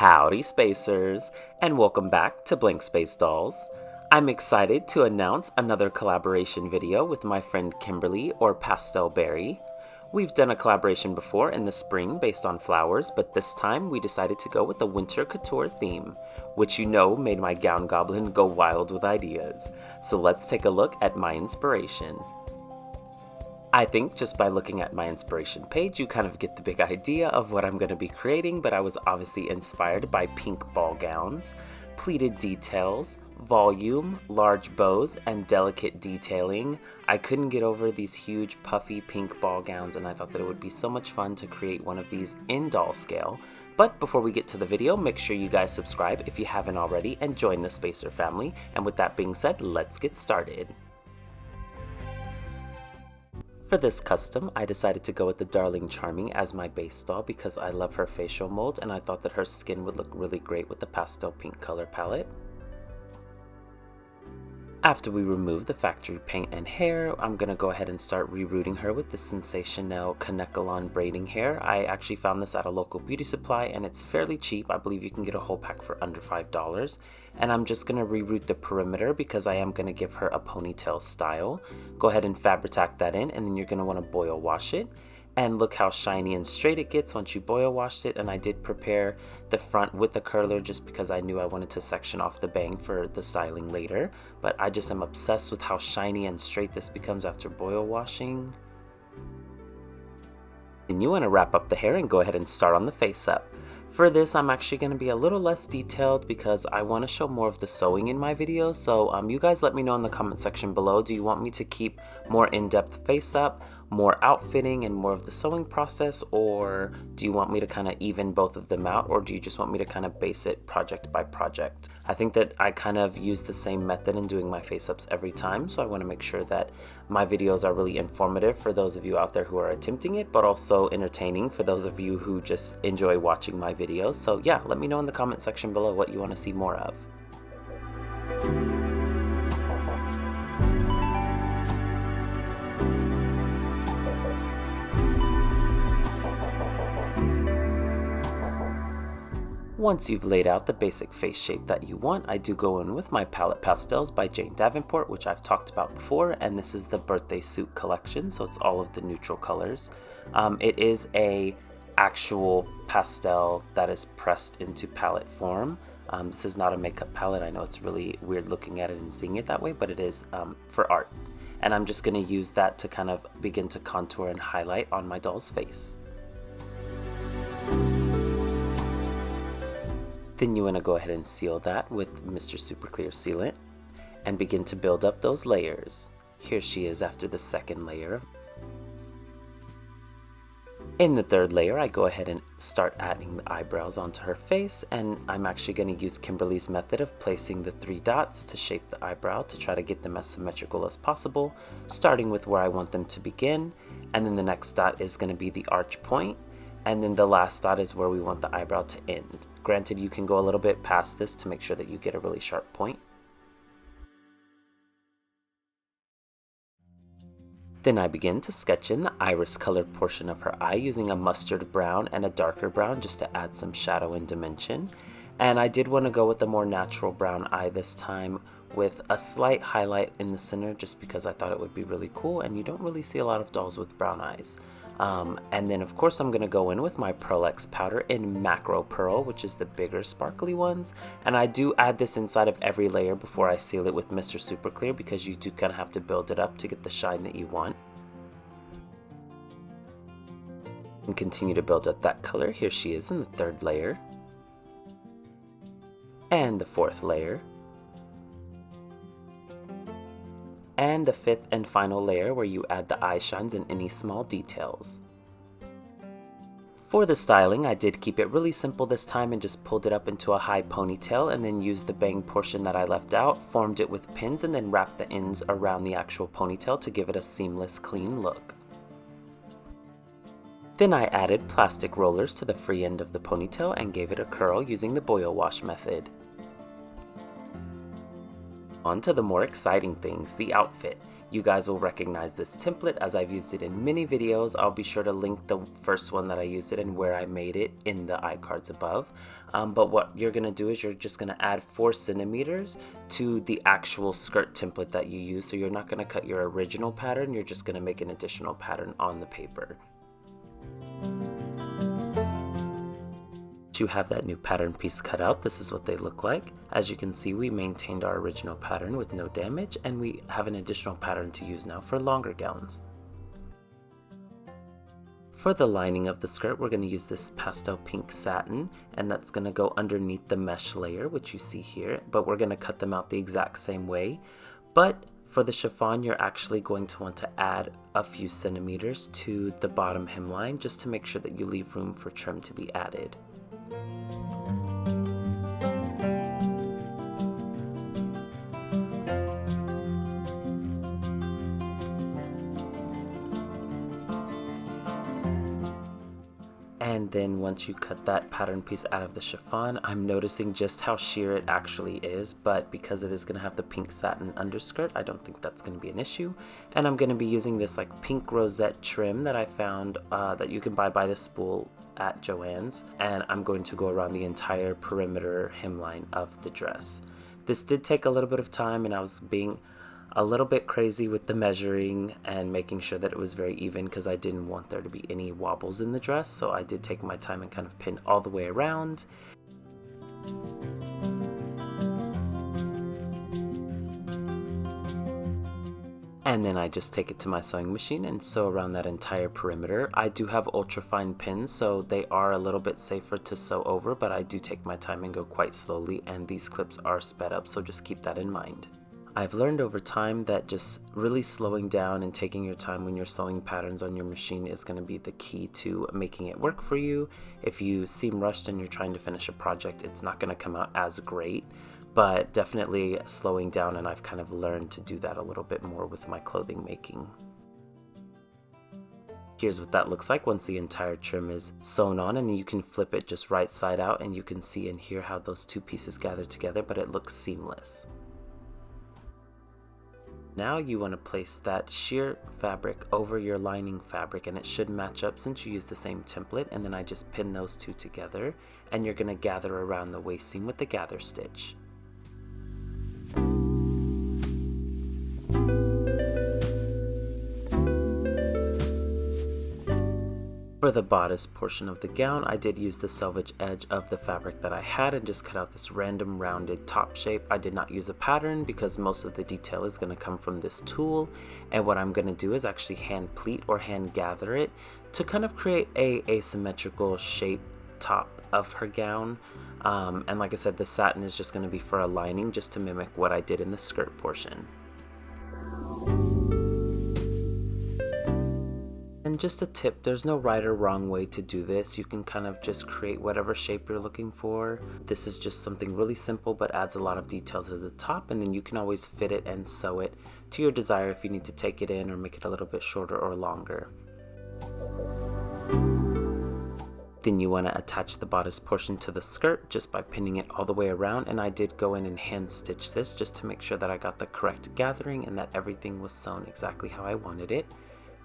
Howdy Spacers, and welcome back to Blank Space Dolls. I'm excited to announce another collaboration video with my friend Kimberly or Pastel Berry. We've done a collaboration before in the spring based on flowers, but this time we decided to go with the winter couture theme, which you know made my gown goblin go wild with ideas. So let's take a look at my inspiration. I think just by looking at my inspiration page, you kind of get the big idea of what I'm going to be creating, but I was obviously inspired by pink ball gowns, pleated details, volume, large bows, and delicate detailing. I couldn't get over these huge puffy pink ball gowns, and I thought that it would be so much fun to create one of these in doll scale. But before we get to the video, make sure you guys subscribe if you haven't already and join the Spacer family. And with that being said, let's get started. For this custom, I decided to go with the Darling Charming as my base doll because I love her facial mold and I thought that her skin would look really great with the pastel pink color palette. After we remove the factory paint and hair, I'm going to go ahead and start rerouting her with the Sensationnel Kanekalon braiding hair. I actually found this at a local beauty supply and it's fairly cheap. I believe you can get a whole pack for under $5. And I'm just going to reroute the perimeter because I am going to give her a ponytail style. Go ahead and Fabri-Tac that in, and then you're going to want to boil wash it. And look how shiny and straight it gets once you boil washed it. And I did prepare the front with the curler just because I knew I wanted to section off the bang for the styling later. But I just am obsessed with how shiny and straight this becomes after boil washing. And you want to wrap up the hair and go ahead and start on the face up. For this, I'm actually going to be a little less detailed because I want to show more of the sewing in my video. So you guys let me know in the comment section below. Do you want me to keep more in-depth face up, more outfitting, and more of the sewing process? Or do you want me to kind of even both of them out? Or do you just want me to kind of base it project by project? I think that I kind of use the same method in doing my face ups every time. So I want to make sure that my videos are really informative for those of you out there who are attempting it, but also entertaining for those of you who just enjoy watching my videos. So yeah, let me know in the comment section below what you want to see more of. Once you've laid out the basic face shape that you want, I do go in with my palette Pastels by Davenport, which I've talked about before, and this is the birthday suit collection, so it's all of the neutral colors. It is a actual pastel that is pressed into palette form. This is not a makeup palette. I know it's really weird looking at it and seeing it that way, but it is for art. And I'm just going to use that to kind of begin to contour and highlight on my doll's face. Then you want to go ahead and seal that with Mr. Super Clear Sealant and begin to build up those layers. Here she is after the second layer. In the third layer, I go ahead and start adding the eyebrows onto her face, and I'm actually going to use Kimberly's method of placing the 3 dots to shape the eyebrow to try to get them as symmetrical as possible, starting with where I want them to begin, and then the next dot is going to be the arch point, and then the last dot is where we want the eyebrow to end. Granted, you can go a little bit past this to make sure that you get a really sharp point. Then I begin to sketch in the iris colored portion of her eye using a mustard brown and a darker brown just to add some shadow and dimension. And I did want to go with a more natural brown eye this time with a slight highlight in the center just because I thought it would be really cool, and you don't really see a lot of dolls with brown eyes. And then of course I'm going to go in with my Pearl X powder in Macro Pearl, which is the bigger sparkly ones. And I do add this inside of every layer before I seal it with Mr. Super Clear because you do kind of have to build it up to get the shine that you want. And continue to build up that color. Here she is in the third layer. And the fourth layer. And the fifth and final layer where you add the eye shines and any small details. For the styling, I did keep it really simple this time and just pulled it up into a high ponytail and then used the bang portion that I left out, formed it with pins, and then wrapped the ends around the actual ponytail to give it a seamless, clean look. Then I added plastic rollers to the free end of the ponytail and gave it a curl using the boil wash method. On to the more exciting things, the outfit. You guys will recognize this template as I've used it in many videos. I'll be sure to link the first one that I used it and where I made it in the iCards above. But what you're gonna do is you're just gonna add 4 centimeters to the actual skirt template that you use. So you're not gonna cut your original pattern, you're just gonna make an additional pattern on the paper. You have that new pattern piece cut out. This is what they look like. As you can see, we maintained our original pattern with no damage, and we have an additional pattern to use now for longer gowns. For the lining of the skirt, we're going to use this pastel pink satin, and that's going to go underneath the mesh layer, which you see here, but we're going to cut them out the exact same way. But for the chiffon, you're actually going to want to add a few centimeters to the bottom hemline just to make sure that you leave room for trim to be added. And then once you cut that pattern piece out of the chiffon, I'm noticing just how sheer it actually is, but because it is going to have the pink satin underskirt, I don't think that's going to be an issue. And I'm going to be using this like pink rosette trim that I found that you can buy by the spool at Joann's, and I'm going to go around the entire perimeter hemline of the dress. This did take a little bit of time, and I was being a little bit crazy with the measuring and making sure that it was very even because I didn't want there to be any wobbles in the dress, so I did take my time and kind of pin all the way around. And then I just take it to my sewing machine and sew around that entire perimeter. I do have ultra fine pins, so they are a little bit safer to sew over, but I do take my time and go quite slowly, and these clips are sped up, so just keep that in mind. I've learned over time that just really slowing down and taking your time when you're sewing patterns on your machine is going to be the key to making it work for you. If you seem rushed and you're trying to finish a project, it's not going to come out as great, but definitely slowing down, and I've kind of learned to do that a little bit more with my clothing making. Here's what that looks like once the entire trim is sewn on, and you can flip it just right side out and you can see and hear how those two pieces gather together, but it looks seamless. Now you want to place that sheer fabric over your lining fabric, and it should match up since you use the same template, and then I just pin those two together, and you're going to gather around the waist seam with the gather stitch. For the bodice portion of the gown, I did use the selvage edge of the fabric that I had and just cut out this random rounded top shape. I did not use a pattern because most of the detail is going to come from this tool, and what I'm going to do is actually hand pleat or hand gather it to kind of create a asymmetrical shape top of her gown. And like I said, the satin is just going to be for a lining, just to mimic what I did in the skirt portion. And just a tip, there's no right or wrong way to do this. You can kind of just create whatever shape you're looking for. This is just something really simple but adds a lot of detail to the top, and then you can always fit it and sew it to your desire if you need to take it in or make it a little bit shorter or longer. Then you want to attach the bodice portion to the skirt just by pinning it all the way around, and I did go in and hand stitch this just to make sure that I got the correct gathering and that everything was sewn exactly how I wanted it.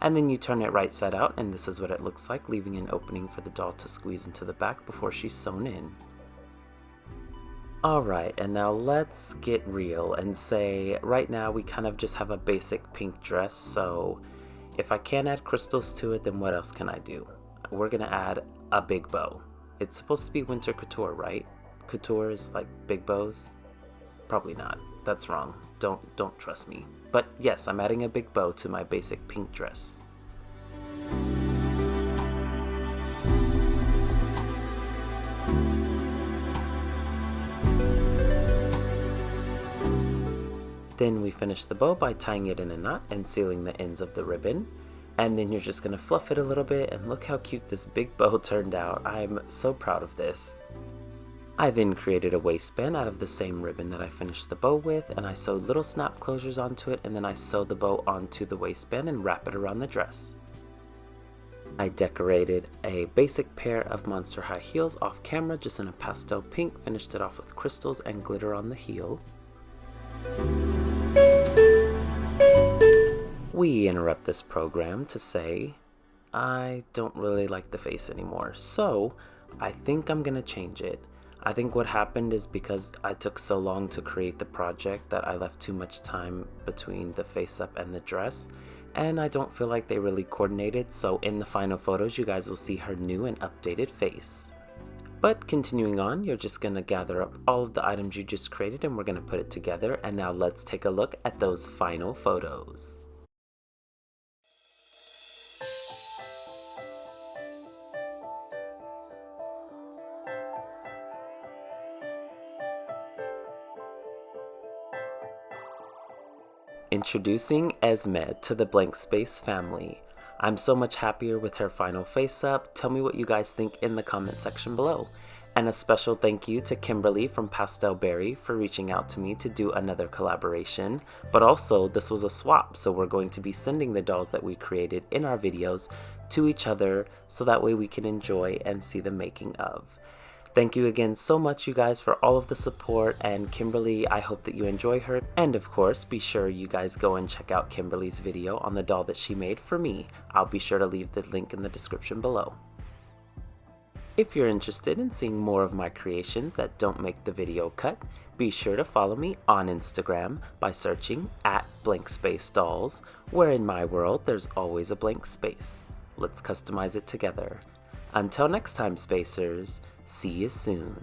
And then you turn it right side out, and this is what it looks like, leaving an opening for the doll to squeeze into the back before she's sewn in. Alright, and now let's get real and say right now we kind of just have a basic pink dress, so if I can't add crystals to it, then what else can I do? We're gonna add a big bow. It's supposed to be winter couture, right? Couture is like big bows? Probably not. That's wrong. Don't trust me. But yes, I'm adding a big bow to my basic pink dress. Then we finish the bow by tying it in a knot and sealing the ends of the ribbon. And then you're just gonna fluff it a little bit, and look how cute this big bow turned out. I'm so proud of this. I then created a waistband out of the same ribbon that I finished the bow with, and I sewed little snap closures onto it, and then I sew the bow onto the waistband and wrap it around the dress. I decorated a basic pair of Monster high heels off camera, just in a pastel pink, finished it off with crystals and glitter on the heel. we interrupt this program to say, I don't really like the face anymore, so I think I'm gonna change it. I think what happened is because I took so long to create the project that I left too much time between the face up and the dress, and I don't feel like they really coordinated, so in the final photos you guys will see her new and updated face. But continuing on, you're just gonna gather up all of the items you just created and we're gonna put it together, and now let's take a look at those final photos. Introducing Esme to the Blank Space family. I'm so much happier with her final face up. Tell me what you guys think in the comment section below. And a special thank you to Kimberly from Pastel for reaching out to me to do another collaboration. But also, this was a swap, so we're going to be sending the dolls that we created in our videos to each other so that way we can enjoy and see the making of. Thank you again so much, you guys, for all of the support, and Kimberly, I hope that you enjoy her. And of course, be sure you guys go and check out Kimberly's video on the doll that she made for me. I'll be sure to leave the link in the description below. If you're interested in seeing more of my creations that don't make the video cut, be sure to follow me on Instagram by searching @BlankSpaceDolls, where in my world there's always a blank space. Let's customize it together. Until next time, Spacers, see you soon.